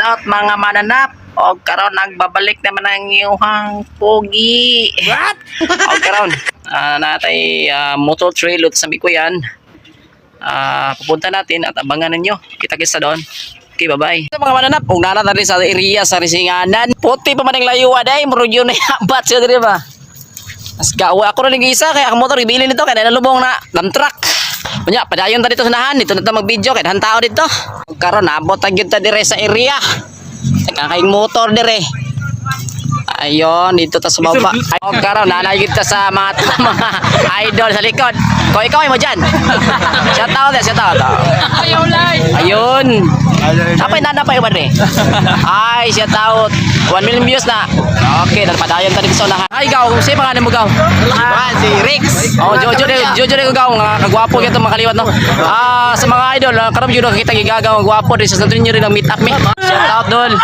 out mga mananap. O karon nagbabalik naman ang iyong pogi. What? O karon natay motor trail ut sabi ko yan. Pupunta natin at abangan ninyo. Kita-kita doon. Okay, bye-bye. Sa mga mananap, kung nanatari sa area sa Risinganan, puti pa man ang layuwa day, murag yun na yabat siya diri ba? As gawa ako rin isa kaya ang motor ibili nito kaya nalubong na dump truck. Kunya, padayon ta dito sa nahan, dito na ta mag-video kaya tao dito. Karon nabot ta gyud ta dire sa area. Kakaing motor dire. Ayun, dito ta sa baba. Ayun, karon nanay kita sa mga idol sa likod. Ko ikaw ay mo diyan. Shout out, shout out. Ayun. Apa yung nanapay ba rin? Ay, shout out. 1 million views na. Okay, nagpadayon tayo sa unahan. Ay, gaw. Siya pangalan mo, gaw? Si Rex. Oh, Jojo rin ko, gaw. Kagwapo kita makaliwat, no? Sa mga idol, karam yun nakikita gigagaw. Ang gwapo rin. Sa santunin nyo rin ang meet up, me. Shout out doon.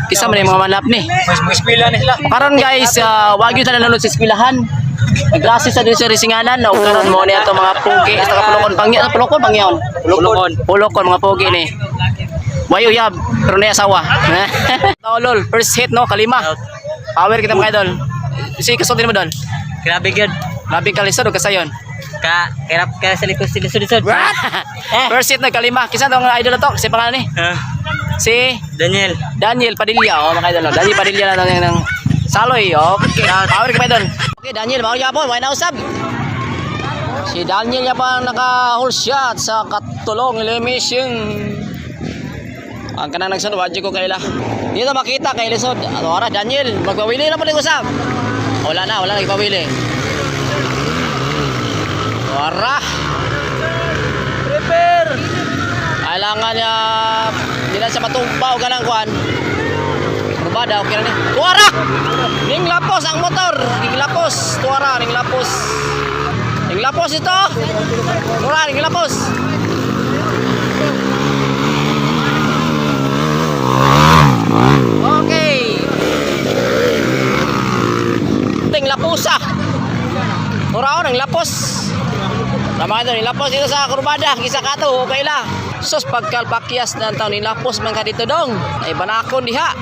Kisa mo na yung mga manap, ni. Mas eskwela na sila. Karon guys, wag yun na nanonood sa eskwelahan. Nagklase sa din sa Risinganan. O, karon mo na ito mga pugi. Sa kapulokon. Pulokon, pangyaon. Pulokon, mga pugi ni. Wayo yab, pero na asawa. Lol, first hit no, kalima. Power kita mga idol. Si kasod din mo doon. Grabe yun. Labi ka lisod o kasayon. Kirap ka sa likod. First hit na kalima. Kisa daw mga idol na to? Kasi pangalan ni? Si Daniel Padilla. O mga idol. Daniel Padilla na ng Saloy. Okay. Power ka mga idol. Okay, Daniel, mga yapon. May nausap. Si Daniel niya pa naka-whole shot sa katulong elimination. Ang kanang nagsunod, wadyo ko kaila. Dito makita kay Lisod. Ano oras, Daniel? Magpawili na po ng usap. Wala na ipawili. Wara. Prepare. Kailangan niya, hindi na siya matumpaw ka ng kuhan. Rubada, okay na ni. Tuwara! Ning lapos ang motor. Ning lapos. Tuwara, ning lapos. Ning lapos ito. Tuwara, ning lapos. Okay. Ting lapusa. Oraon ang lapos. Tama ito, nilapos dito sa kurbada. Kisa ka to, okay la. Sos pagkalpakyas ng taon nilapos man ka dito dong. Ay banakon diha.